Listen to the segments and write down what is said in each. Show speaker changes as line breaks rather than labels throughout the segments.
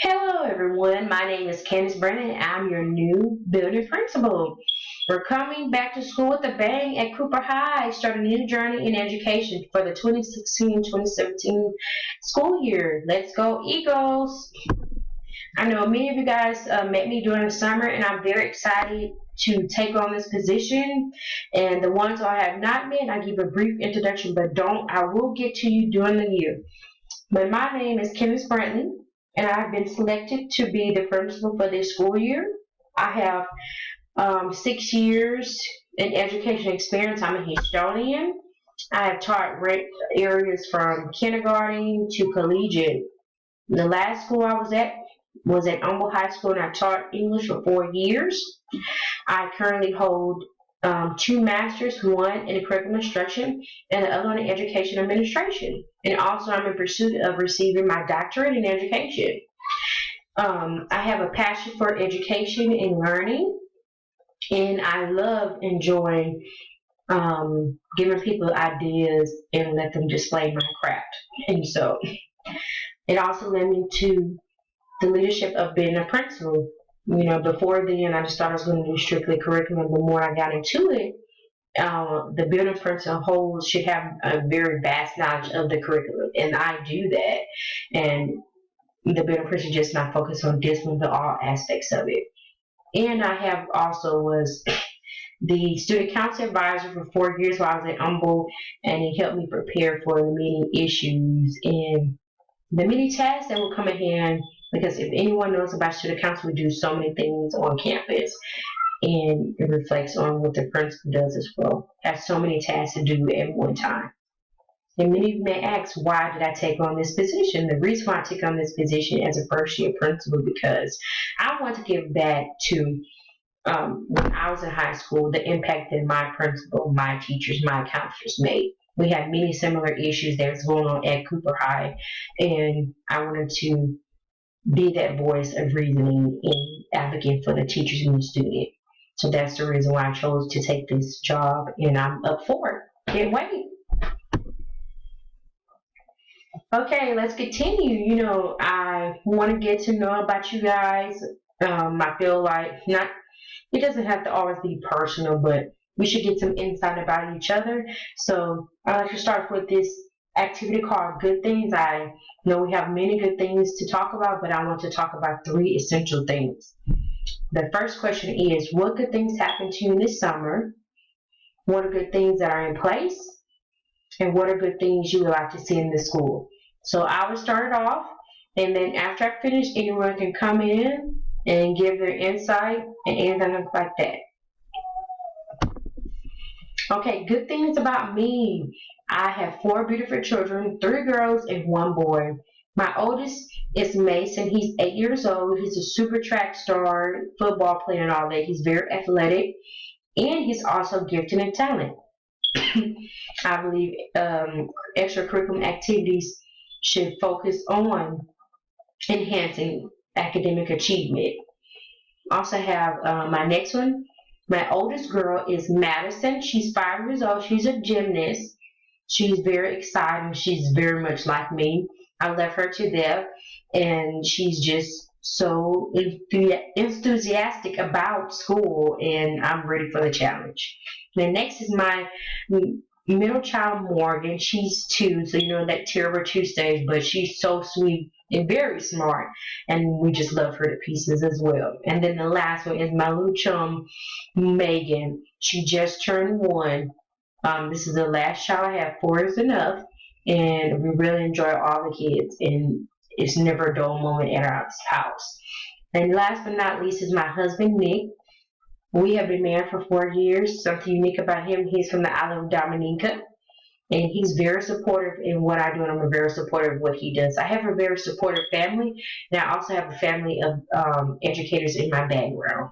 Hello everyone, my name is Candice Brantley and I'm your new building principal. We're coming back to school with a bang at Cooper High, starting a new journey in education for the 2016-2017 school year. Let's go Eagles! I know many of you guys met me during the summer and I'm very excited to take on this position. And the ones I have not met, I give a brief introduction, but I will get to you during the year. But my name is Candice Brantley, and I've been selected to be the principal for this school year. I have 6 years in education experience. I'm a historian. I have taught areas from kindergarten to collegiate. The last school I was at Humble High School, and I taught English for 4 years. I currently hold two masters, one in curriculum instruction and the other one in education administration. And also I'm in pursuit of receiving my doctorate in education. I have a passion for education and learning, and I love enjoying giving people ideas and let them display my craft. And so it also led me to the leadership of being a principal. Before then, I just thought I was going to do strictly curriculum. The more I got into it, the building principal whole should have a very vast knowledge of the curriculum, and I do that. And the building principal just not focused on discipline, but all aspects of it. And I have also was the student council advisor for 4 years while I was at Humble, and it helped me prepare for the meeting issues and the many tasks that will come at hand. Because if anyone knows about student council, we do so many things on campus, and it reflects on what the principal does as well. Have so many tasks to do at one time. And many of you may ask, why did I take on this position? The reason why I took on this position as a first year principal, because I want to give back to when I was in high school, the impact that my principal, my teachers, my counselors made. We had many similar issues that was going on at Cooper High, and I wanted to be that voice of reasoning and advocate for the teachers and the student. So that's the reason why I chose to take this job, and I'm up for it. Can't wait. Okay, let's continue. I want to get to know about you guys. I feel like it doesn't have to always be personal, but we should get some insight about each other. So I'd like to start with this activity called Good Things. I know we have many good things to talk about, but I want to talk about 3 essential things. The first question is, what good things happened to you this summer? What are good things that are in place? And what are good things you would like to see in the school? So I will start it off, and then after I finish, anyone can come in and give their insight and anything like that. Okay, good things about me. I have 4 beautiful children, 3 girls and 1 boy. My oldest is Mason. He's 8 years old. He's a super track star, football player and all that. He's very athletic, and he's also gifted and talented. I believe extracurricular activities should focus on enhancing academic achievement. Also have my next one. My oldest girl is Madison. She's 5 years old. She's a gymnast. She's very exciting. She's very much like me. I love her to death, and she's just so enthusiastic about school, and I'm ready for the challenge. The next is my middle child, Morgan. She's 2, so that terrible 2 stage, but she's so sweet and very smart, and we just love her to pieces as well. And then the last one is my little chum, Megan. She just turned 1. This is the last child I have. 4 is enough, and we really enjoy all the kids, and it's never a dull moment at our house. And last but not least is my husband, Nick. We have been married for 4 years. Something unique about him, he's from the island of Dominica, and he's very supportive in what I do, and I'm very supportive of what he does. I have a very supportive family, and I also have a family of educators in my background.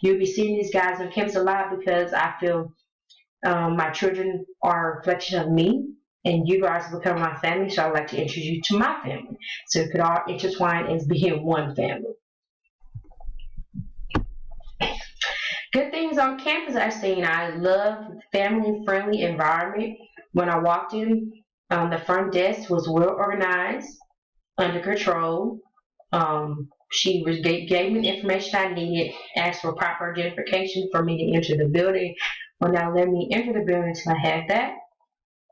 You'll be seeing these guys on campus a lot because I feel my children are a reflection of me, and you guys become my family, so I'd like to introduce you to my family. So it could all intertwine as being one family. Good things on campus I've seen. I love the family-friendly environment. When I walked in, the front desk was well organized, under control. She gave me the information I needed, asked for proper identification for me to enter the building. Well, now let me enter the building until I had that.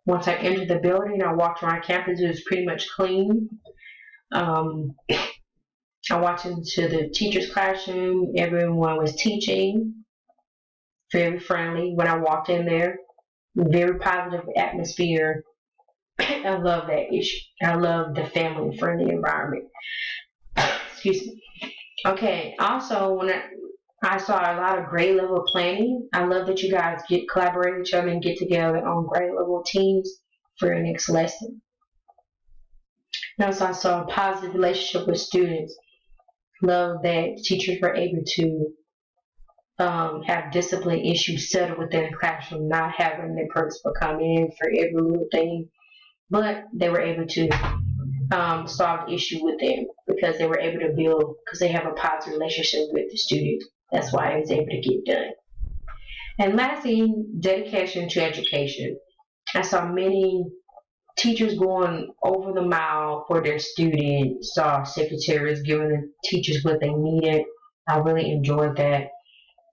Once I entered the building, I walked around campus. It was pretty much clean. Um, I walked into the teacher's classroom. Everyone was teaching, very friendly when I walked in there. Very positive atmosphere. I love that issue. I love the family-friendly environment. Excuse me. Okay, also when I saw a lot of grade level planning. I love that you guys collaborate with each other and get together on grade level teams for your next lesson. And also I saw a positive relationship with students. Love that teachers were able to have discipline issues settled within the classroom, not having the principal come in for every little thing, but they were able to solve the issue with them because they were able to build, because they have a positive relationship with the student. That's why it was able to get done. And lastly, dedication to education. I saw many teachers going over the mile for their students, saw secretaries giving the teachers what they needed. I really enjoyed that.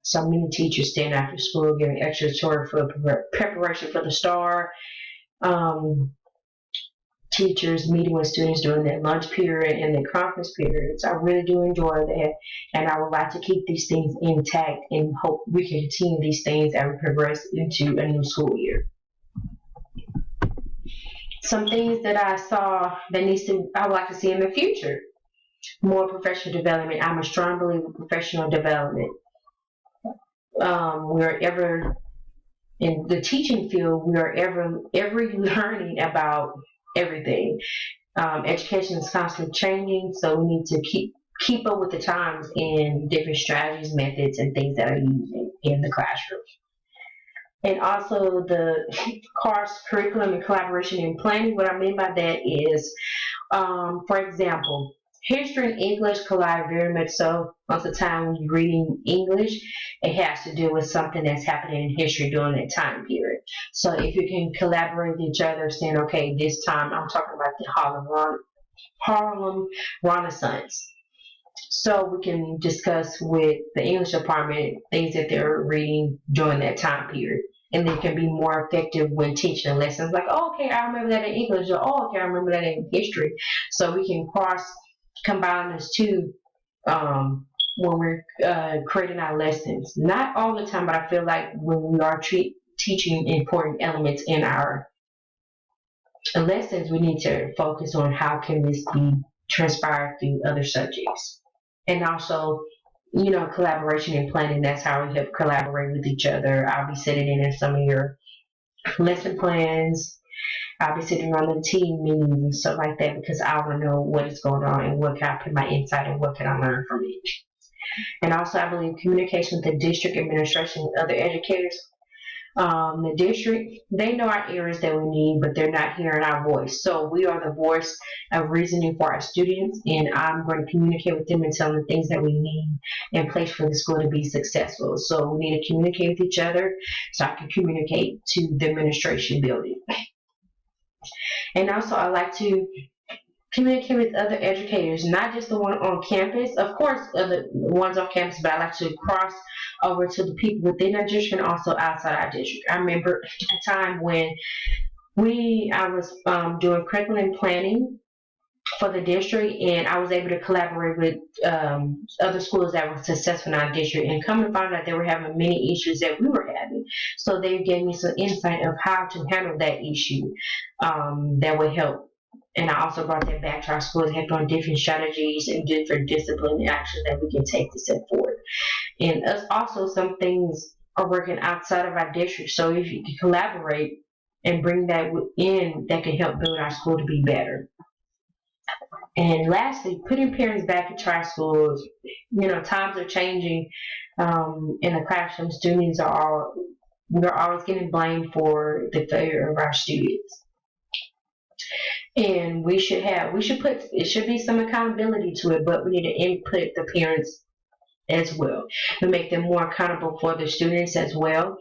So many teachers staying after school, giving extra support for preparation for the STAR. Teachers meeting with students during their lunch period and their conference periods. I really do enjoy that, and I would like to keep these things intact and hope we can continue these things as we progress into a new school year. Some things that I saw that I would like to see in the future. More professional development. I'm a strong believer in professional development. We're ever in the teaching field, we are ever learning about everything. Education is constantly changing, so we need to keep up with the times in different strategies, methods, and things that are used in the classroom. And also the course curriculum and collaboration and planning. What I mean by that is, for example, history and English collide very much so. Most of the time when you're reading English, it has to do with something that's happening in history during that time period. So if you can collaborate with each other, saying, okay, this time I'm talking about the Harlem Renaissance. So we can discuss with the English department things that they're reading during that time period. And they can be more effective when teaching lessons. Like, oh, okay, I remember that in English. Or, oh, okay, I remember that in history. So we can combine those two when we're creating our lessons. Not all the time, but I feel like when we are teaching important elements in our lessons, we need to focus on how can this be transpired through other subjects. And also, collaboration and planning. That's how we have collaborate with each other. I'll be sitting in some of your lesson plans. I'll be sitting on the team meetings and stuff like that because I want to know what is going on and what can I put my insight and what can I learn from it. And also, I believe communication with the district administration and other educators. The district, they know our areas that we need, but they're not hearing our voice. So we are the voice of reasoning for our students, and I'm going to communicate with them and tell them the things that we need in place for the school to be successful. So we need to communicate with each other so I can communicate to the administration building. And also I like to communicate with other educators, not just the one on campus. Of course, the ones on campus, but I like to cross over to the people within our district and also outside our district. I remember a time when I was doing curriculum planning for the district, and I was able to collaborate with other schools that were successful in our district, and come to find out they were having many issues that we were having. So they gave me some insight of how to handle that issue that would help. And I also brought that back to our schools, have on different strategies and different discipline actions that we can take to step forward. And us also, some things are working outside of our district. So if you can collaborate and bring that in, that can help build our school to be better. And lastly, putting parents back into our schools. Times are changing in the classroom. We're always getting blamed for the failure of our students. And it should be some accountability to it, but we need to input the parents as well to make them more accountable for the students as well.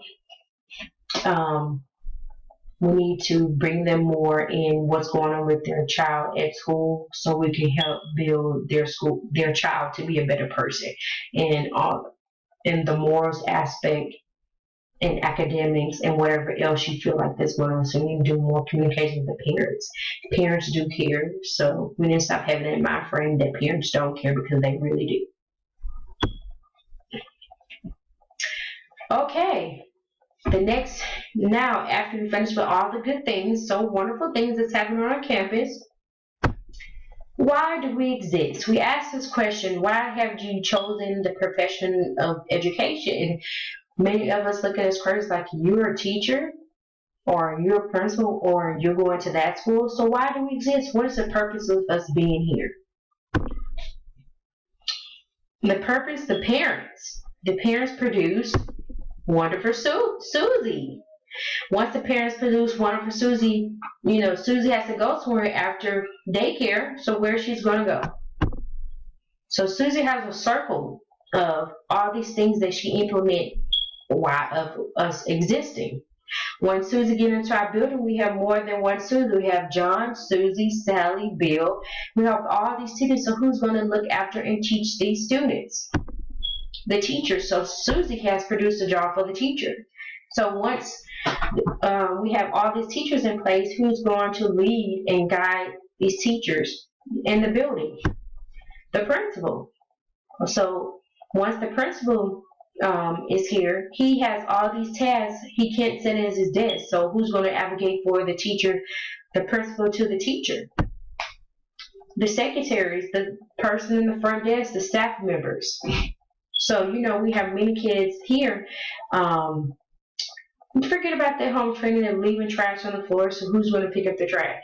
We need to bring them more in what's going on with their child at school, so we can help build their child to be a better person, and all in the morals aspect, and academics, and whatever else you feel like that's going on. So we need to do more communication with the parents. Parents do care, so we need to stop having that mind frame that parents don't care, because they really do. Okay, now after we finish with all the good things, so wonderful things that's happening on our campus, why do we exist? We ask this question, why have you chosen the profession of education? And many of us look at us crazy, like, you're a teacher, or you're a principal, or you're going to that school. So why do we exist? What is the purpose of us being here? The purpose, the parents produce wonderful Susie. Once the parents produce wonderful Susie, Susie has to go somewhere after daycare, so where she's going to go. So Susie has a circle of all these things that she implements of us existing. When Susie gets into our building, we have more than one Susie. We have John, Susie, Sally, Bill. We have all these students. So who's going to look after and teach these students? The teacher. So Susie has produced a job for the teacher. So once we have all these teachers in place, who's going to lead and guide these teachers in the building? The principal. So once the principal is here, he has all these tasks. He can't sit at his desk. So who's going to advocate for the teacher, the principal to the teacher? The secretaries, the person in the front desk, the staff members. So, we have many kids here. Forget about their home training and leaving trash on the floor. So who's going to pick up the trash?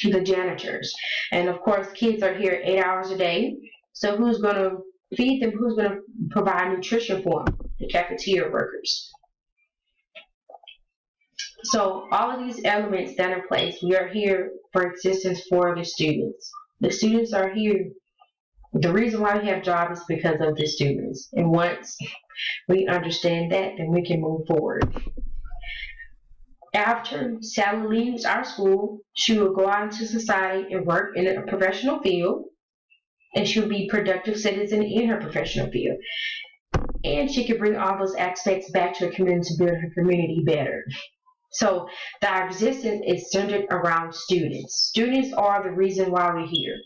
The janitors. And of course, kids are here 8 hours a day. So who's going to feed them? Who's going to provide nutrition for them? The cafeteria workers. So all of these elements that are in place, we are here for existence for the students. The students are here. The reason why we have jobs is because of the students. And once we understand that, then we can move forward. After Sally leaves our school, she will go out into society and work in a professional field. And she'll be a productive citizen in her professional field. And she can bring all those aspects back to her community to build her community better. So our existence is centered around students. Students are the reason why we're here.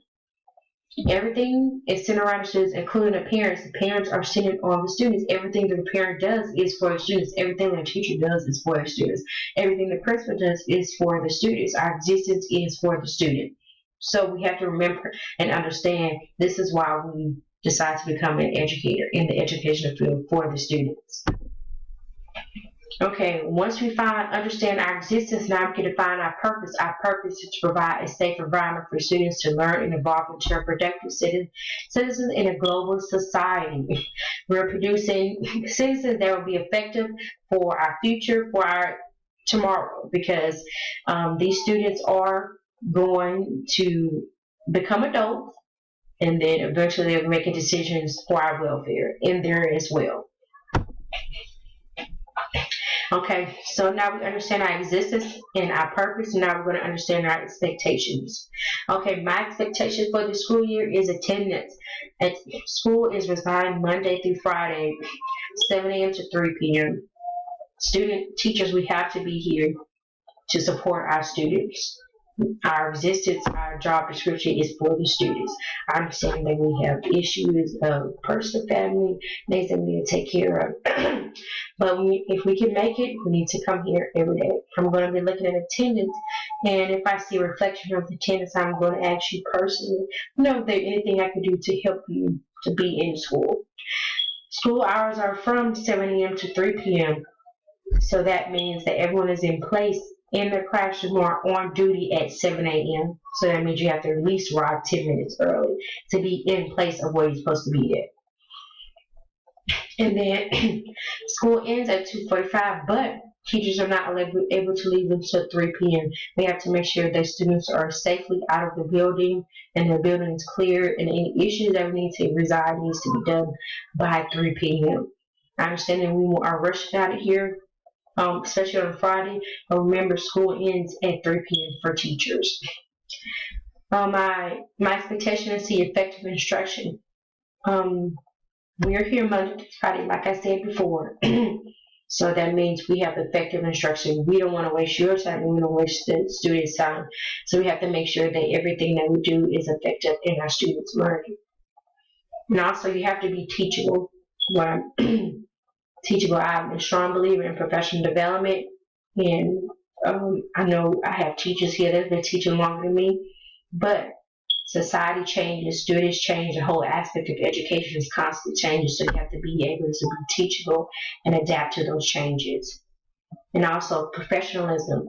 Everything is centered around the students, including the parents. The parents are centered on the students. Everything that the parent does is for the students. Everything that the teacher does is for the students. Everything the principal does is for the students. Our existence is for the student. So we have to remember and understand this is why we decide to become an educator in the educational field for the students. Okay, once we understand our existence, now we can define our purpose. Our purpose is to provide a safe environment for students to learn and evolve into a productive citizens in a global society. We're producing citizens that will be effective for our future, for our tomorrow, because these students are going to become adults, and then eventually they're making decisions for our welfare in there as well. Okay, so now we understand our existence and our purpose. Now we're going to understand our expectations. Okay, my expectation for the school year is attendance. At school is resigned Monday through Friday, 7 a.m. to 3 p.m. Teachers, we have to be here to support our students. Our existence, our job description is for the students. I understand that we have issues of personal family, things that we need to take care of. But if we can make it, we need to come here every day. I'm going to be looking at attendance, and if I see a reflection of attendance, I'm going to ask you personally, if there's anything I can do to help you to be in school. School hours are from 7 a.m. to 3 p.m. So that means that everyone is in place in their classroom or on duty at 7 a.m. So that means you have to at least arrive 10 minutes early to be in place of where you're supposed to be at. And then school ends at 2:45, but teachers are not able to leave until 3 p.m. We have to make sure that students are safely out of the building and the building is clear, and any issues that we need to resolve needs to be done by 3 p.m. I understand that we are rushing out of here especially on Friday. But remember, school ends at 3 p.m. for teachers. My expectation is to see effective instruction. We're here Monday to Friday, like I said before. So that means we have effective instruction. We don't want to waste your time. We don't want to waste the students' time. So we have to make sure that everything that we do is effective in our students' learning. And also, you have to be teachable. What I'm teachable. I'm a strong believer in professional development, and I know I have teachers here that have been teaching longer than me, but society changes, students change, the whole aspect of education is constantly changing, so you have to be able to be teachable and adapt to those changes. And also professionalism.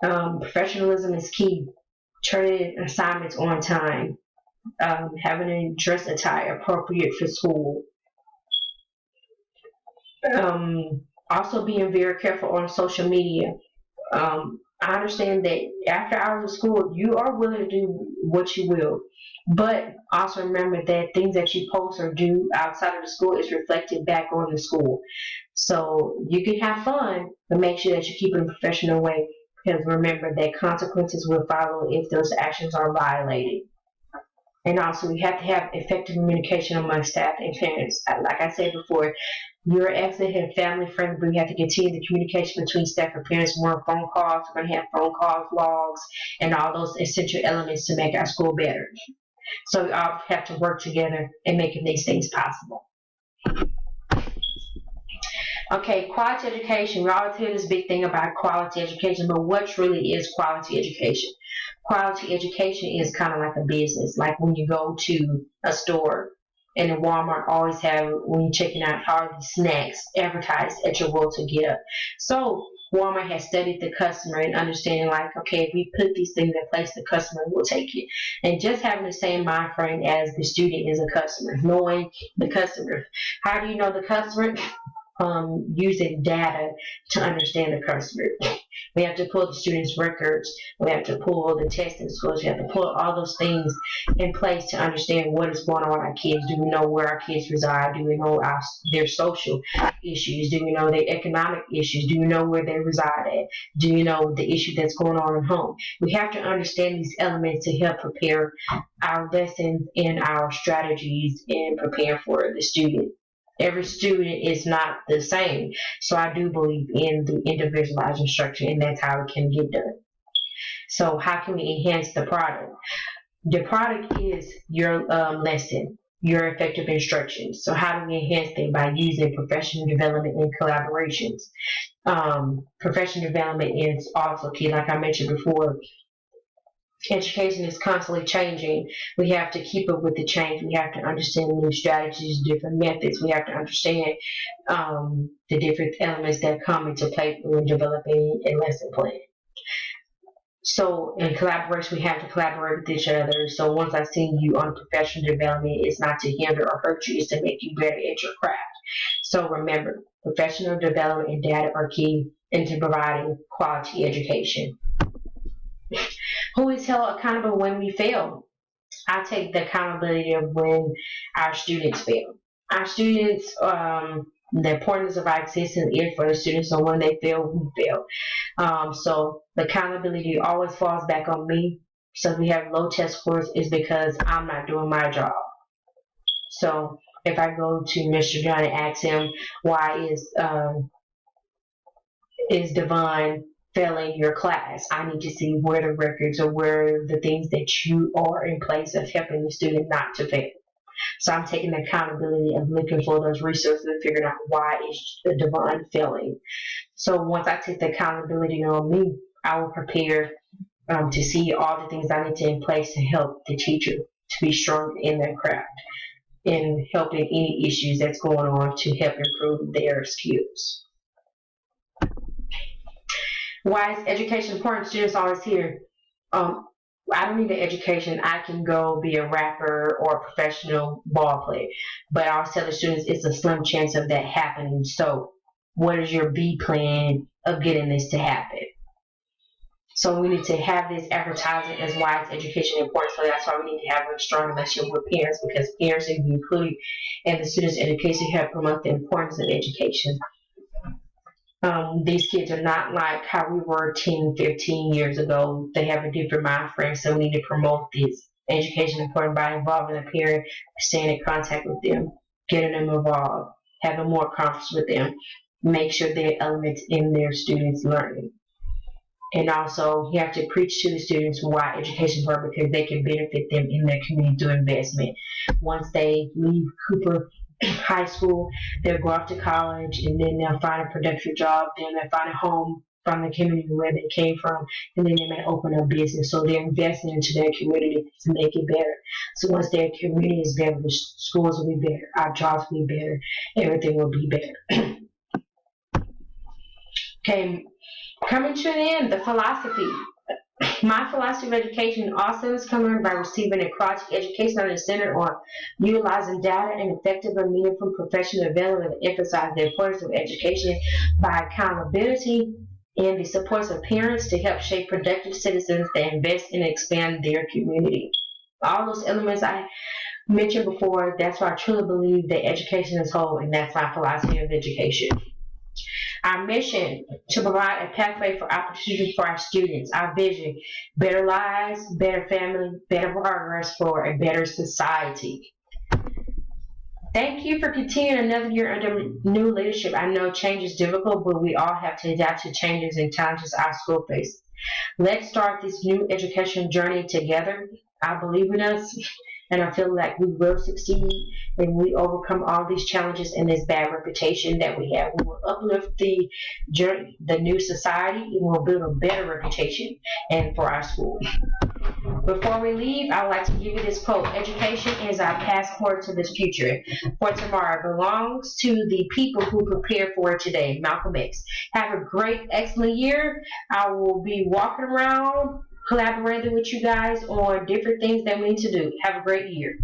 Professionalism is key. Turning assignments on time, having a dress attire appropriate for school, also being very careful on social media. I understand that after hours of school, you are willing to do what you will, but also remember that things that you post or do outside of the school is reflected back on the school. So you can have fun, but make sure that you keep it in a professional way, because remember that consequences will follow if those actions are violated. And also, we have to have effective communication among staff and parents. Like I said before, you're excellent and family friendly, but we have to continue the communication between staff and parents. More phone calls. We're going to have phone calls, logs, and all those essential elements to make our school better. So we all have to work together in making these things possible. Okay, quality education. We always hear this big thing about quality education, but what truly is quality education? Quality education is kind of like a business. Like when you go to a store, and in Walmart always have, when you're checking out, all these snacks advertised at your will to get up. So Walmart has studied the customer and understanding, like, okay, if we put these things in place, the customer will take it. And just having the same mind frame as the student is a customer, knowing the customer. How do you know the customer? Using data to understand the customer. We have to pull the students' records. We have to pull the testing scores. We have to pull all those things in place to understand what is going on with our kids. Do we know where our kids reside? Do we know their social issues? Do we know their economic issues? Do we know where they reside at? Do you know the issue that's going on at home? We have to understand these elements to help prepare our lessons and our strategies and prepare for the student. Every student is not the same. So I do believe in the individualized instruction, and that's how it can get done. So how can we enhance the product? The product is your lesson, your effective instruction. So how do we enhance them? By using professional development and collaborations. Professional development is also key. Like I mentioned before, education is constantly changing. We have to keep up with the change. We have to understand new strategies, different methods. We have to understand the different elements that come into play when developing a lesson plan. So in collaboration, we have to collaborate with each other. So once I see you on professional development, it's not to hinder or hurt you, it's to make you better at your craft. So remember, professional development and data are key into providing quality education. Who is held accountable when we fail? I take the accountability of when our students fail. Our students, the importance of our existence is for the students, so when they fail, we fail. So the accountability always falls back on me. So if we have low test scores, is because I'm not doing my job. So if I go to Mr. John and ask him why is Devon failing your class, I need to see where the records or where the things that you are in place of helping the student not to fail. So I'm taking the accountability of looking for those resources and figuring out why is Devon failing. So once I take the accountability on me, I will prepare to see all the things I need to in place to help the teacher to be strong in their craft and helping any issues that's going on to help improve their skills. Why is education important? Students always hear, I don't need an education. I can go be a rapper or a professional ball player. But I always tell the students it's a slim chance of that happening. So what is your B plan of getting this to happen? So we need to have this advertising as why is education important. So that's why we need to have a strong relationship with parents, because parents need to be included in the students' education to help promote the importance of education. These kids are not like how we were 10, 15 years ago. They have a different mind frame, so we need to promote this education important by involving the parent, staying in contact with them, getting them involved, having more conference with them, make sure there are elements in their students' learning. And also, you have to preach to the students why education is important because they can benefit them in their community through investment. Once they leave Cooper High School, they'll go off to college and then they'll find a productive job, then they'll find a home from the community where they came from, and then they may open a business. So they're investing into their community to make it better. So once their community is better, the schools will be better, our jobs will be better, everything will be better. Okay, coming to an end, the philosophy. My philosophy of education also is coming by receiving a quality education that is centered on utilizing data and effective and meaningful professional development and emphasize the importance of education by accountability and the supports of parents to help shape productive citizens that invest and expand their community. All those elements I mentioned before, that's why I truly believe that education is whole, and that's my philosophy of education. Our mission to provide a pathway for opportunity for our students. Our vision, better lives, better family, better progress for a better society. Thank you for continuing another year under new leadership. I know change is difficult, but we all have to adapt to changes and challenges our school faces. Let's start this new education journey together. I believe in us, and I feel like we will succeed and we overcome all these challenges and this bad reputation that we have. We will uplift the new society, and we'll build a better reputation and for our school. Before we leave, I would like to give you this quote: education is our passport to this future. For tomorrow belongs to the people who prepare for it today. Malcolm X. Have a great, excellent year. I will be walking around collaborating with you guys on different things that we need to do. Have a great year.